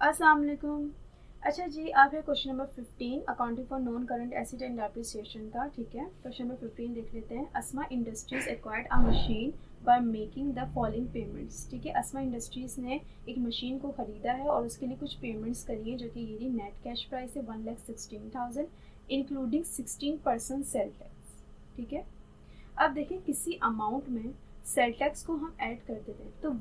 अस्सलाम वालेकुम। अच्छा जी, आप है question number 15 accounting for non current asset and depreciation का। ठीक है, क्वेश्चन नंबर 15 देख लेते हैं। Asma industries acquired a machine by making the following payments. ठीक है, अस्मा इंडस्ट्रीज ने एक मशीन को ख़रीदा है और उसके लिए कुछ पेमेंट्स करी है, जो कि ये नेट कैश प्राइस है 1,16,000 इंक्लूडिंग 16% सेल टैक्स। ठीक है, अब देखिए किसी अमाउंट में सेल टैक्स को हम ऐड कर देते हैं तो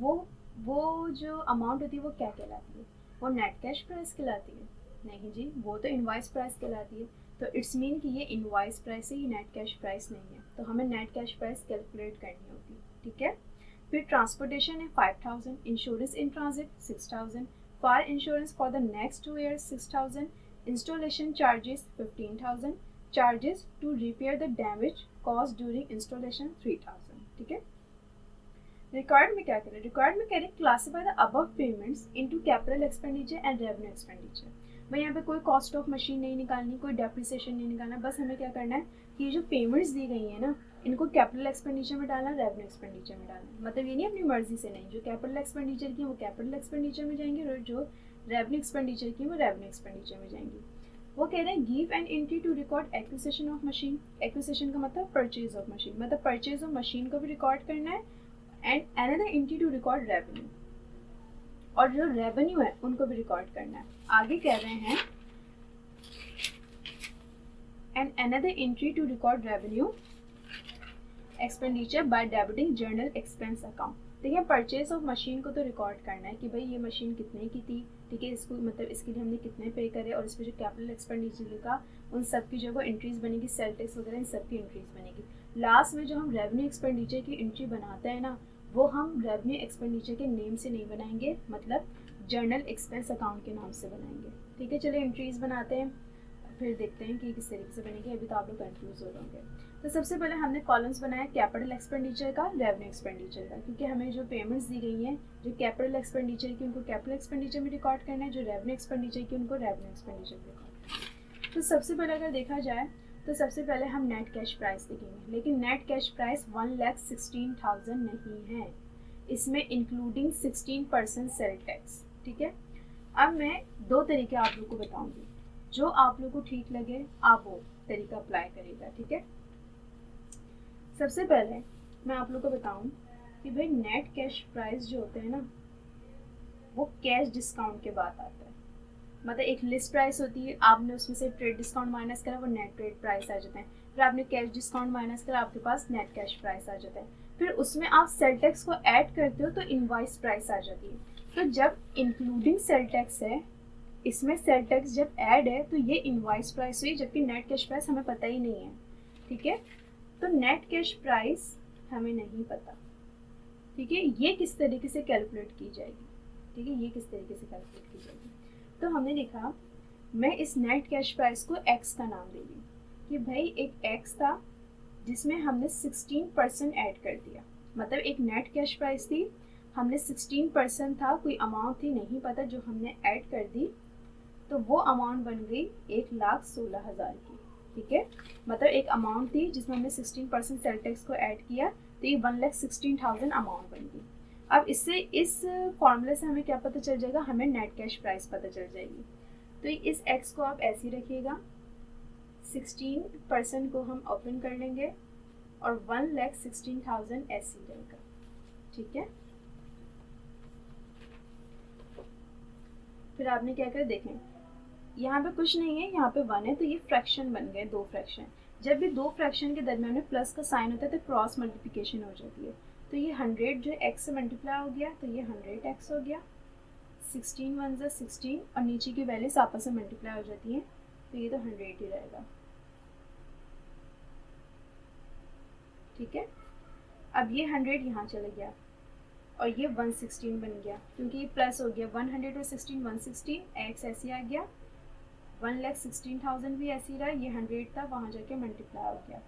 वो जो अमाउंट होती है वो क्या कहलाती है? वो नेट कैश प्राइस कहलाती है? नहीं जी, वो तो इनवॉइस प्राइस कहलाती है। तो इट्स मीन कि ये इनवॉइस प्राइस है, ये नेट कैश प्राइस नहीं है। तो हमें नेट कैश प्राइस कैलकुलेट करनी होगी। ठीक है, फिर ट्रांसपोर्टेशन है 5,000, insurance in transit 6,000, fire insurance for the next 2 years 6,000, installation charges 15,000, charges to repair the damage cause during installation 3,000। ठीक है, रिक्वायर्ड में क्या करें? रिक्वायर्ड में कह रहे classify the above payments into capital expenditure and revenue expenditure. भाई यहाँ पे कोई कॉस्ट ऑफ मशीन नहीं निकालनी, कोई डेप्रिसिएशन नहीं निकालना, बस हमें क्या करना है कि ये जो पेमेंट्स दी गई है ना, इनको कैपिटल एक्सपेंडिचर में डालना, रेवेन्यू एक्सपेंडिचर में डालना। मतलब ये नहीं अपनी मर्जी से नहीं, जो कैपिटल एक्सपेंडिचर की वो कैपिटल एक्सपेंडिचर में जाएंगे और जो रेवेन्यू एक्सपेंडिचर की वो रेवेन्यू एक्सपेंडिचर में जाएंगी। वो कह रहे हैं give an entry to record acquisition of machine. Acquisition का मतलब परचेज ऑफ मशीन, मतलब परचेज ऑफ मशीन को भी रिकॉर्ड करना है and another entry to record revenue, और जो रेवेन्यू है उनको भी रिकॉर्ड करना है। आगे कह रहे हैं and another entry to record revenue expenditure by debiting journal expense account. देखिए, परचेज ऑफ मशीन को तो रिकॉर्ड करना है कि भाई ये मशीन कितने की थी। ठीक है, इसको मतलब इसके लिए हमने कितने पे करे, और इस पर जो कैपिटल एक्सपेंडिचर लिखा उन सब की जो वो एंट्रीज बनेगी, सेल टैक्स वगैरह इन सब की एंट्रीज बनेगी। लास्ट में जो हम रेवेन्यू एक्सपेंडिचर की एंट्री बनाते हैं ना, वो हम रेवेन्यू एक्सपेंडिचर के नेम से नहीं बनाएंगे, मतलब जर्नल एक्सपेंस अकाउंट के नाम से बनाएंगे। ठीक है, चलिए एंट्रीज बनाते हैं, फिर देखते हैं कि किस तरीके से बनेगी। अभी तो आप लोग कंफ्यूज हो रहे होंगे। तो सबसे पहले हमने कॉलम्स बनाया कैपिटल एक्सपेंडिचर का, रेवेन्यू एक्सपेंडिचर का, क्योंकि हमें जो पेमेंट्स दी गई हैं, जो कैपिटल एक्सपेंडिचर की उनको कैपिटल एक्सपेंडिचर में रिकॉर्ड करना है, जो रेवेन्यू एक्सपेंडिचर की उनको रेवेन्यू एक्सपेंडिचर में रिकॉर्ड करना है। तो सबसे पहले अगर देखा जाए तो सबसे पहले हम नेट कैश प्राइस देखेंगे, लेकिन नेट कैश प्राइस 1,16,000 नहीं है, इसमें इंक्लूडिंग 16% सेल टैक्स। ठीक है, अब मैं दो तरीके आप लोग को बताऊंगी, जो आप लोग को ठीक लगे आप वो तरीका अप्लाई करेगा। ठीक है, सबसे पहले मैं आप लोग को बताऊं कि भाई नेट कैश प्राइस जो होते हैं ना, वो कैश डिस्काउंट के बाद आता है। मतलब एक लिस्ट प्राइस होती है, आपने उसमें से ट्रेड डिस्काउंट माइनस करा, वो नेट ट्रेड प्राइस आ जाता है। फिर आपने कैश डिस्काउंट माइनस करा, आपके पास नेट कैश प्राइस आ जाता है। फिर उसमें आप सेल टैक्स को ऐड करते हो तो इनवॉइस प्राइस आ जाती है। तो जब इंक्लूडिंग सेल टैक्स है, इसमें सेल टैक्स जब ऐड है तो ये इनवॉइस प्राइस हुई, जबकि नेट कैश प्राइस हमें पता ही नहीं है। ठीक है, तो नेट कैश प्राइस हमें नहीं पता। ठीक है, ये किस तरीके से कैलकुलेट की जाएगी? ठीक है, ये किस तरीके से कैलकुलेट की जाएगी? तो हमने लिखा, मैं इस नेट कैश प्राइस को एक्स का नाम दे दी कि भाई एक एक्स था जिसमें हमने 16% ऐड कर दिया। मतलब एक नेट कैश प्राइस थी, हमने 16% था, कोई अमाउंट थी नहीं पता, जो हमने ऐड कर दी, तो वो अमाउंट बन गई 1,16,000 की। ठीक है, मतलब एक अमाउंट थी जिसमें हमने 16% सेल टैक्स को ऐड किया, तो ये 1,16,000 अमाउंट बन गई। अब इससे इस फॉर्मूले से हमें क्या पता चल जाएगा? हमें नेट कैश प्राइस पता चल जाएगी। तो इस एक्स को आप ऐसे ही रखिएगा, 16% को हम ओपन कर लेंगे और 1,16,000 ऐसे ही रहेगा। ठीक है, फिर आपने क्या कर देखें, यहाँ पे कुछ नहीं है, यहाँ पे 1 है, तो ये फ्रैक्शन बन गए, दो फ्रैक्शन। जब भी दो फ्रैक्शन के दरम्यान में प्लस का साइन होता है तो क्रॉस मल्टीप्लिकेशन हो जाती है। तो ये 100 जो एक्स से मल्टीप्लाई हो गया, तो ये 100x हो गया, 16 1 ज़ा 16, और नीचे की वैल्यूज आपस में मल्टीप्लाई हो जाती हैं, तो ये तो 100 ही रहेगा। ठीक है, अब ये 100 यहाँ चला गया और ये 116 बन गया, क्योंकि ये प्लस हो गया, 100 और 16 116, एक्स ऐसे आ गया, 1,16,000 भी ऐसे ही रहा, ये 100 था, वहाँ जाके मल्टीप्लाई हो गया,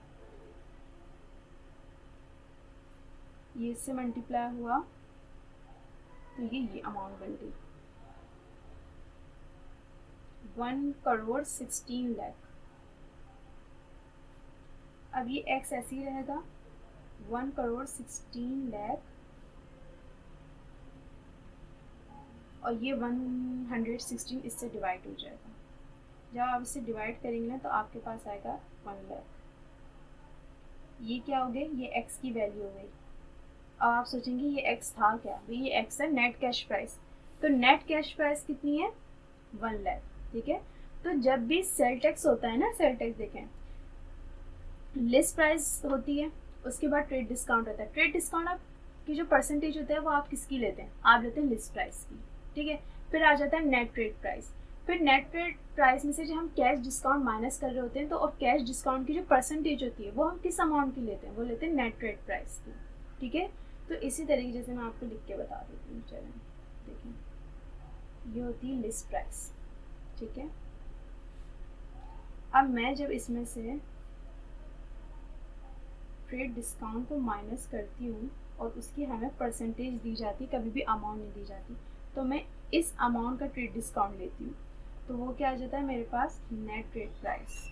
ये इससे मल्टीप्लाई हुआ, तो ये अमाउंट बन गई 1,16,00,000। अब ये एक्स ऐसे ही रहेगा, 1,16,00,000, और ये 116 इससे डिवाइड हो जाएगा। जब आप इससे डिवाइड करेंगे ना तो आपके पास आएगा 1 लाख। ये क्या हो गया, ये x की वैल्यू हो गई। अब आप सोचेंगे ये x था क्या, भाई ये x है नेट कैश प्राइस। तो नेट कैश प्राइस कितनी है, 1 लाख। ठीक है, तो जब भी सेल टैक्स होता है ना, सेल टैक्स देखें, लिस्ट प्राइस होती है, उसके बाद ट्रेड डिस्काउंट होता है। ट्रेड डिस्काउंट आप की जो परसेंटेज होता है वो आप किसकी लेते हैं, आप लेते हैं लिस्ट प्राइस की। ठीक है, फिर आ जाता है नेट ट्रेड प्राइस। फिर नेट ट्रेड प्राइस में से जो हम कैश डिस्काउंट माइनस कर रहे होते हैं, तो और कैश डिस्काउंट की जो परसेंटेज होती है वो हम किस अमाउंट की लेते हैं, वो लेते हैं नेट ट्रेड प्राइस की। ठीक है, तो इसी तरीके जैसे मैं आपको लिख के बता देती हूँ। चलें देखें, ये होती है लिस्ट प्राइस। ठीक है, अब मैं जब इसमें से ट्रेड डिस्काउंट को माइनस करती हूँ और उसकी हमें परसेंटेज दी जाती, कभी भी अमाउंट नहीं दी जाती, तो मैं इस अमाउंट का ट्रेड डिस्काउंट लेती हूँ, तो वो क्या आ जाता है मेरे पास, नेट ट्रेड प्राइस।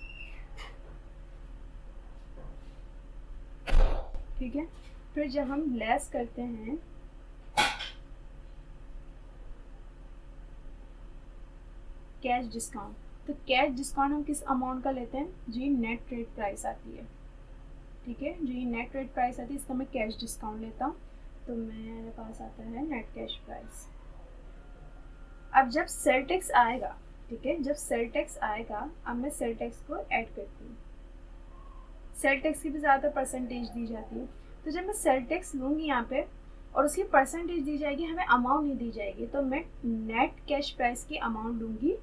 ठीक है, फिर जब हम लेस करते हैं कैश डिस्काउंट, तो कैश डिस्काउंट हम किस अमाउंट का लेते हैं, जी नेट ट्रेड प्राइस आती है। ठीक है, जो ये नेट ट्रेड प्राइस आती है इसका मैं कैश डिस्काउंट लेता हूँ, तो मेरे पास आता है नेट कैश प्राइस। अब जब सेल टैक्स आएगा, ठीक है, जब सेल टैक्स आएगा, अब मैं सेल टैक्स को ऐड करती हूँ। सेल टैक्स की भी ज़्यादा परसेंटेज दी जाती है, तो जब मैं सेल टैक्स लूँगी यहाँ पे और उसकी परसेंटेज दी जाएगी, हमें अमाउंट नहीं दी जाएगी, तो मैं नेट कैश प्राइस की अमाउंट लूँगी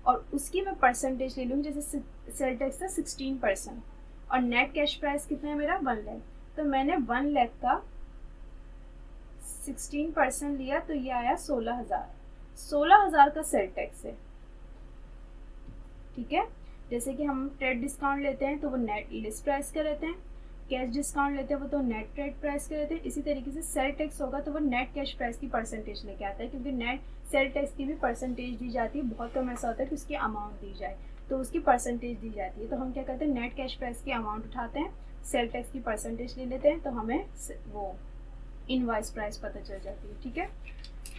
और उसकी मैं परसेंटेज ले लूँगी। जैसे सेल टैक्स था 16% और नेट कैश प्राइस कितना है मेरा, 1 लाख, तो मैंने 1 लाख का 16% लिया, तो ये आया 16,000। 16,000 का सेल टैक्स है। ठीक है, जैसे कि हम ट्रेड डिस्काउंट लेते हैं तो वो नेट लिस्ट प्राइस का रहते हैं, कैश डिस्काउंट लेते हैं वो तो नेट ट्रेड प्राइस के रहते हैं। इसी तरीके से सेल टैक्स होगा तो वो नेट कैश प्राइस की परसेंटेज लेके आता है, क्योंकि नेट सेल टैक्स की भी परसेंटेज दी जाती है। बहुत कम ऐसा होता है कि उसकी अमाउंट दी जाए, तो उसकी परसेंटेज दी जाती है। तो हम क्या करते हैं, नेट कैश प्राइस की अमाउंट उठाते हैं, सेल टैक्स की परसेंटेज ले लेते हैं, तो हमें वो इनवॉइस प्राइस पता चल जाती है। ठीक है,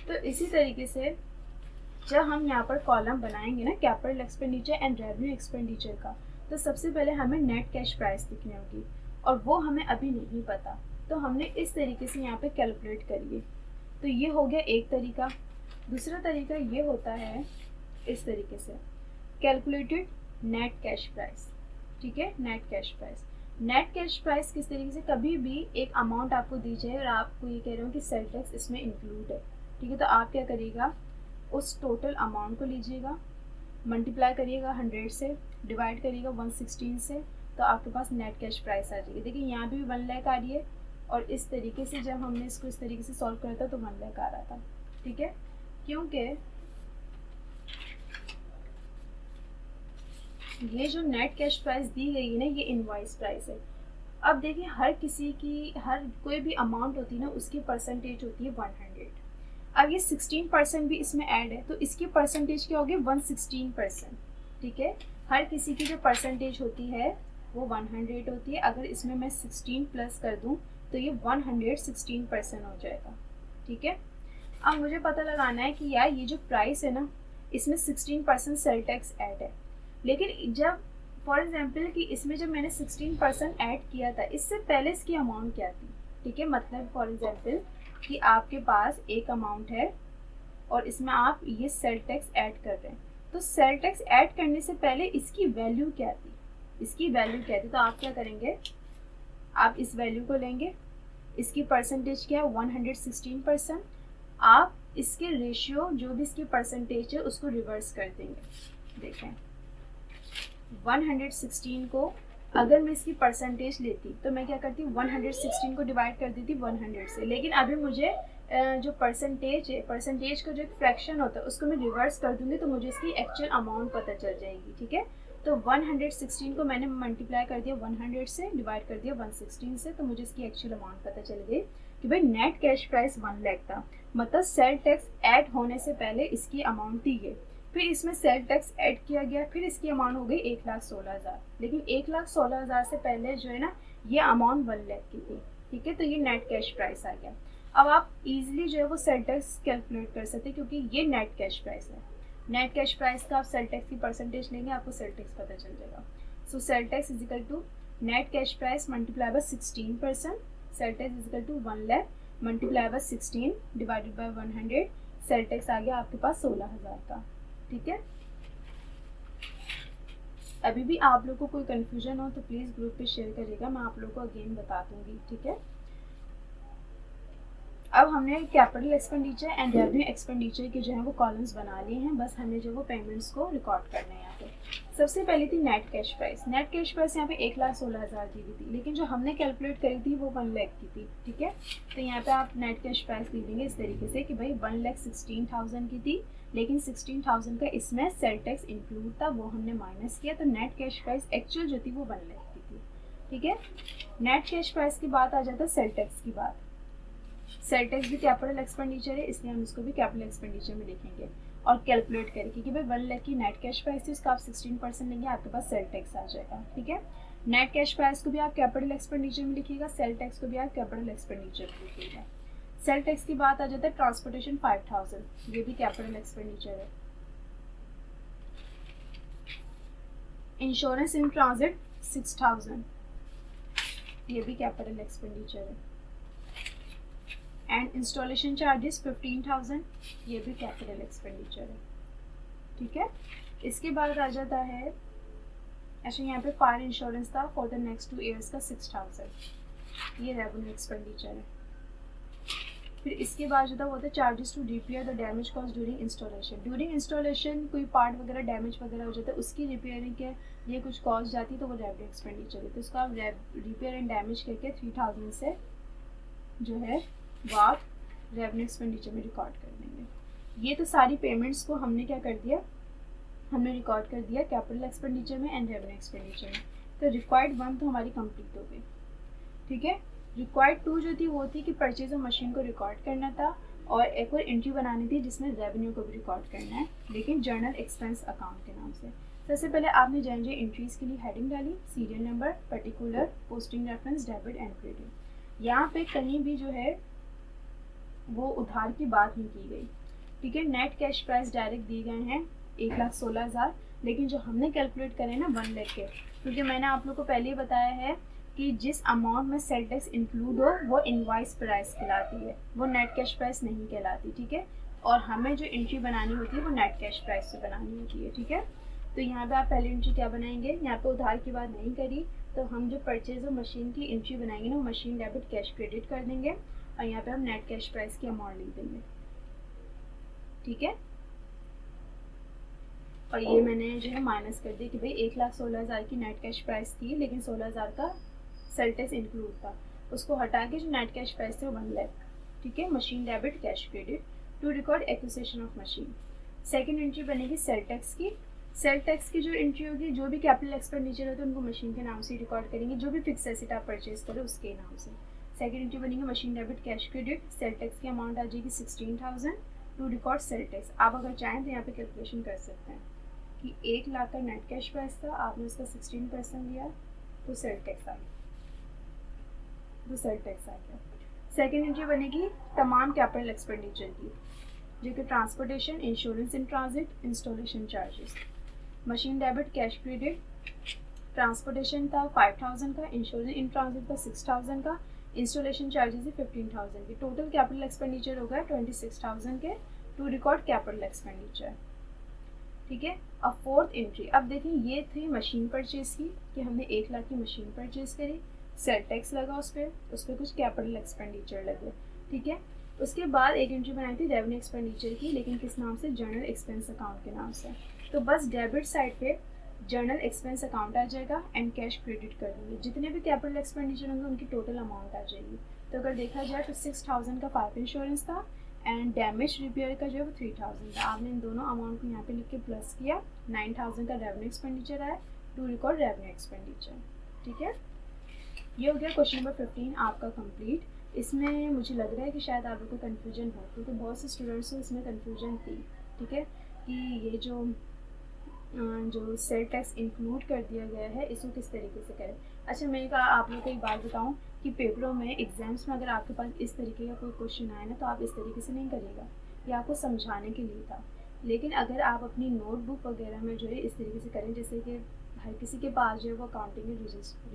तो इसी तरीके से जब हम यहाँ पर कॉलम बनाएंगे ना capital expenditure and revenue expenditure का, तो सबसे पहले हमें नेट कैश प्राइस लिखनी होगी और वो हमें अभी नहीं पता, तो हमने इस तरीके से यहाँ पे कैलकुलेट करिए। तो ये हो गया एक तरीका। दूसरा तरीका ये होता है इस तरीके से, कैलकुलेटेड नेट कैश प्राइस। ठीक है, net cash price. Net cash price किस तरीके से, कभी भी एक अमाउंट आपको दी जाए और आपको ये कह रहे हो कि सेल टैक्स इसमें इंक्लूड है। ठीक है, तो आप क्या करिएगा, उस टोटल अमाउंट को लीजिएगा, मल्टीप्लाई करिएगा 100 से, डिवाइड करिएगा 116 से, तो आपके पास नेट कैश प्राइस आ जाएगी। देखिए यहाँ भी 1 लाख आ रही है और इस तरीके से जब हमने इसको इस तरीके से सॉल्व करा था तो 1 लाख आ रहा था। ठीक है, क्योंकि ये जो नेट कैश प्राइस दी गई है ना, ये इनवॉइस प्राइस है। अब देखिए हर किसी की, हर कोई भी अमाउंट होती है ना, उसकी परसेंटेज होती है 100। अब ये 16% भी इसमें ऐड है, तो इसकी परसेंटेज क्या होगी, 116%। ठीक है, हर किसी की जो परसेंटेज होती है वो 100 होती है। अगर इसमें मैं 16 प्लस कर दूं तो ये 116% हो जाएगा। ठीक है, अब मुझे पता लगाना है कि यार ये जो प्राइस है ना, इसमें 16% सेल टैक्स ऐड है, लेकिन जब फॉर एग्जाम्पल कि इसमें जब मैंने 16% ऐड किया था, इससे पहले इसकी अमाउंट क्या थी। ठीक है, मतलब फॉर एग्जाम्पल कि आपके पास एक अमाउंट है और इसमें आप ये सेल टैक्स ऐड कर रहे हैं, तो सेल टैक्स ऐड करने से पहले इसकी वैल्यू क्या थी, इसकी वैल्यू क्या थी। तो आप क्या करेंगे, आप इस वैल्यू को लेंगे, इसकी परसेंटेज क्या है 116%, आप इसके रेशियो जो भी इसकी परसेंटेज है उसको रिवर्स कर देंगे। देखें 116 को अगर मैं इसकी परसेंटेज लेती तो मैं क्या करती, 116 को डिवाइड कर देती 100 से, लेकिन अभी मुझे जो परसेंटेज है, परसेंटेज का जो एक फ्रैक्शन होता है उसको मैं रिवर्स कर दूंगी, तो मुझे इसकी एक्चुअल अमाउंट पता चल जाएगी। ठीक है, तो 116 को मैंने मल्टीप्लाई कर दिया 100 से, डिवाइड कर दिया 116 से, तो मुझे इसकी एक्चुअल अमाउंट पता चल गई कि भाई नेट कैश प्राइस 1 लाख था, मतलब सेल टैक्स ऐड होने से पहले इसकी अमाउंट थी ये। फिर इसमें सेल टैक्स ऐड किया गया, फिर इसकी अमाउंट हो गई 1,16,000, लेकिन 1,16,000 से पहले जो है ना ये अमाउंट 1 लाख की थी। ठीक है, तो ये नेट कैश प्राइस आ गया। अब आप इजीली जो है वो सेल टैक्स कैलकुलेट कर सकते हैं, क्योंकि ये नेट कैश प्राइस है। नेट कैश प्राइस का आप सेल टैक्स की परसेंटेज लेंगे, आपको सेल टैक्स पता चल जाएगा। So sale tax is equal to net cash price multiply by 16%। Sale tax is equal to 1 lakh multiply by 16 divided by 100। Sale tax आ गया आपके पास 16,000 का। ठीक है, अभी भी आप लोगों को कोई कन्फ्यूजन हो तो प्लीज़ ग्रुप पे शेयर करिएगा, मैं आप लोगों को अगेन बता दूंगी। ठीक है, अब हमने capital expenditure and revenue expenditure के जो है वो कॉलम्स बना लिए हैं, बस हमें जो वो पेमेंट्स को रिकॉर्ड करना है यहाँ पे। सबसे पहले थी net cash price. Net cash price यहाँ पे 1,16,000 दी हुई थी, लेकिन जो हमने कैलकुलेट करी थी वो 1 लाख की थी। ठीक है, तो यहाँ पे आप नेट कैश प्राइस लिख देंगे इस तरीके से कि भाई 1,16,000 की थी, लेकिन 16,000 का इसमें सेल टैक्स इंक्लूड था, वो हमने माइनस किया, तो नेट कैश प्राइस एक्चुअल जो थी वो 1 लाख की थी। ठीक है, नेट कैश प्राइस की बात आ जाता है सेल टैक्स की बात। सेल टैक्स भी कैपिटल एक्सपेंडिचर है, इसलिए हम इसको भी कैपिटल एक्सपेंडिचर में लिखेंगे और कैलकुलेट करेंगे कि भाई 1 लाख की नेट कैश प्राइस थी, उसका आप 16% लेंगे, आपके पास सेल टैक्स आ जाएगा। ठीक है, नेट कैश प्राइस को भी आप कैपिटल एक्सपेंडिचर में लिखिएगा, सेल टैक्स को भी आप कैपिटल एक्सपेंडिचर में लिखिएगा। सेल टैक्स की बात आ जाता है ट्रांसपोर्टेशन 5,000, ये भी कैपिटल एक्सपेंडिचर है। इंश्योरेंस इन ट्रांजिट 6,000, ये भी कैपिटल एक्सपेंडिचर है। एंड इंस्टॉलेशन चार्जेस 15,000, ये भी कैपिटल एक्सपेंडिचर है। ठीक है, इसके बाद आ जाता है, अच्छा यहाँ पे फायर इंश्योरेंस था फॉर द नेक्स्ट 2 ईयर्स का 6,000, ये रेवेन्यू एक्सपेंडिचर है। फिर इसके बाद जो था वो था charges to repair the damage cause during installation. During installation कोई पार्ट वगैरह डैमेज वगैरह हो जाता है, उसकी रिपेयरिंग के लिए कुछ कॉस्ट जाती है, तो वो रेवेन्यू एक्सपेंडिचर है। तो उसका आप रिपेयर एंड डैमेज करके 3,000 से जो है वो आप रेवेन्यू एक्सपेंडिचर में रिकॉर्ड कर देंगे। ये तो सारी पेमेंट्स को हमने क्या कर दिया, हमने रिकॉर्ड कर दिया कैपिटल एक्सपेंडिचर में एंड रेवेन्यू एक्सपेंडिचर में। तो रिक्वायर्ड 1 तो हमारी कंप्लीट हो गई। ठीक है, रिक्वायर्ड 2 जो थी वो थी कि परचेज ऑफ मशीन को रिकॉर्ड करना था और एक और एंट्री बनानी थी जिसमें रेवेन्यू को भी रिकॉर्ड करना है, लेकिन जर्नल एक्सपेंस अकाउंट के नाम से। सबसे पहले आपने जे एंट्रीज के लिए हेडिंग डाली, serial number, particular, posting reference, debit and credit. यहाँ पे कहीं भी जो है वो उधार की बात नहीं की गई। ठीक है, नेट कैश प्राइस डायरेक्ट दिए गए हैं 1,16,000, लेकिन जो हमने कैलकुलेट करे ना 1 लाख के, क्योंकि मैंने आप लोग को पहले ही बताया है कि जिस अमाउंट में सेल टैक्स इंक्लूड हो वो इनवॉइस प्राइस कहलाती है, वो नेट कैश प्राइस नहीं कहलाती। ठीक है, और हमें जो एंट्री बनानी होती है वो नेट कैश प्राइस से बनानी होती है। ठीक है, तो यहाँ पे आप पहली एंट्री क्या बनाएंगे, यहाँ पे उधार की बात नहीं करी, तो हम जो परचेज ऑफ मशीन की एंट्री बनाएंगे ना, मशीन डेबिट कैश क्रेडिट कर देंगे और यहाँ पे हम नेट कैश प्राइस की अमाउंट लिख देंगे। ठीक है, और ये मैंने जो है माइनस कर दिया कि भाई 1,16,000 की नेट कैश प्राइस थी, लेकिन 16,000 का सेल टैक्स इंक्लूड था, उसको हटा के जो नेट कैश प्राइस थे 1 लाख। ठीक है, machine debit cash credit to record acquisition of machine. Second entry बनेगी सेल टैक्स की। सेल टैक्स की जो एंट्री होगी, जो भी कैपिटल एक्सपेंडिचर होते हैं उनको मशीन के नाम से रिकॉर्ड करेंगे, जो भी फिक्स एसेट आप परचेज करें उसके नाम से। सेकेंड एंट्री बनेगी machine debit cash credit, cell tax की अमाउंट आ जाएगी 16,000 टू रिकॉर्ड सेल टैक्स। आप अगर चाहें तो यहाँ पे कैलकुलेशन कर सकते हैं कि 1 लाख का नेट कैश प्राइस था, आपने उसका 16% लिया तो सेल टैक्स आ गया, तो सेल टैक्स आ गया। सेकेंड एंट्री बनेगी तमाम कैपिटल एक्सपेंडिचर की, जो कि transportation, insurance in transit, installation charges. Machine debit cash credit, transportation था 5,000 का, इंश्योरेंस इन ट्रांजिट था 6,000 का, इंस्टॉलेशन चार्जेस है 15,000 के। टोटल कैपिटल एक्सपेंडिचर हो गया 26,000 के टू रिकॉर्ड कैपिटल एक्सपेंडिचर। ठीक है, अब फोर्थ एंट्री, अब देखिए ये थी मशीन परचेज की कि हमने 1 लाख की मशीन परचेज करी, सेल टैक्स लगा उस पर कुछ कैपिटल एक्सपेंडिचर लगे। ठीक है, उसके बाद एक एंट्री बनाई थी रेवेन्यू एक्सपेंडिचर की, लेकिन किस नाम से, जर्नल एक्सपेंस अकाउंट के नाम से। तो बस डेबिट साइड पे जर्नल एक्सपेंस अकाउंट आ जाएगा एंड कैश क्रेडिट कर देंगे, जितने भी कैपिटल एक्सपेंडिचर होंगे उनकी टोटल अमाउंट आ जाएगी। तो अगर देखा जाए तो 6,000 का फायर इंश्योरेंस था एंड डैमेज रिपेयर का जो है वो 3,000 था। आपने इन दोनों अमाउंट को यहाँ पे लिख के प्लस किया, 9,000 का रेवेन्यू एक्सपेंडिचर आया टू रिकॉर्ड रेवेन्यू एक्सपेंडिचर। ठीक है, ये हो गया क्वेश्चन नंबर 15 आपका कंप्लीट। इसमें मुझे लग रहा है कि शायद आप लोगों को कन्फ्यूजन हो, क्योंकि बहुत से स्टूडेंट्स को इसमें कन्फ्यूजन थी। ठीक है, कि ये जो सेल टैक्स इंक्लूड कर दिया गया है इसको किस तरीके से करें। अच्छा, मैं आप लोगों को एक बात बताऊं कि पेपरों में एग्जाम्स में अगर आपके पास इस तरीके का कोई क्वेश्चन आए ना तो आप इस तरीके से नहीं करिएगा, ये आपको समझाने के लिए था। लेकिन अगर आप अपनी नोटबुक वगैरह में जो है इस तरीके से करें, जैसे कि हर किसी के पास जो है वो अकाउंटिंग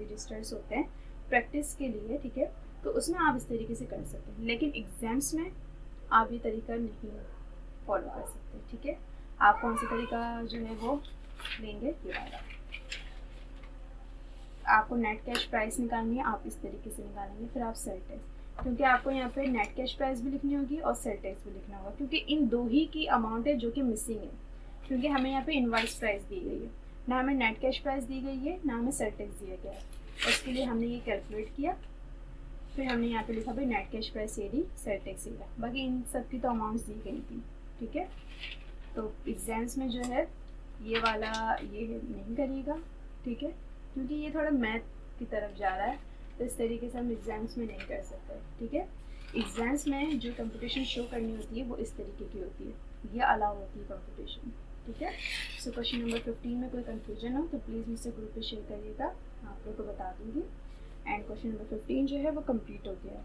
रजिस्टर्स होते हैं प्रैक्टिस के लिए, ठीक है, तो उसमें आप इस तरीके से कर सकते हैं। लेकिन एग्जाम्स में आप ये तरीका नहीं फॉलो कर सकते, ठीक है। आप कौन सा तरीका जो है वो लेंगे, ये वाला। आपको नेट कैश प्राइस निकालनी है, आप इस तरीके से निकालेंगे, फिर आप सेल टैक्स, क्योंकि आपको यहाँ पे नेट कैश प्राइस भी लिखनी होगी और सेल टैक्स भी लिखना होगा, क्योंकि इन दो ही की अमाउंट है जो कि मिसिंग है। क्योंकि हमें यहाँ पे इनवॉइस प्राइस दी गई है, ना हमें नेट कैश प्राइस दी गई है, ना हमें सेल टैक्स दिया गया है। और उसके लिए हमने ये कैलकुलेट किया, फिर हमने यहाँ पे लिखा भाई नेट कैश प्राइस ये दी, सेल टैक्स ये दी, बाकी इन सब की तो अमाउंट्स दी गई थी, ठीक है। तो एग्जाम्स में जो है ये वाला ये नहीं करिएगा, ठीक है, क्योंकि ये थोड़ा मैथ की तरफ जा रहा है, तो इस तरीके से हम एग्जाम्स में नहीं कर सकते, ठीक है। एग्जाम्स में जो कंपटीशन शो करनी होती है वो इस तरीके की होती है, ये अलाउ होती है कंपटीशन, ठीक है। सो क्वेश्चन नंबर 15 में कोई कंफ्यूजन हो तो प्लीज़ मुझसे ग्रुप पे शेयर करिएगा, आप लोग को बता दूँगी। एंड क्वेश्चन नंबर 15 जो है वो कंप्लीट हो गया है।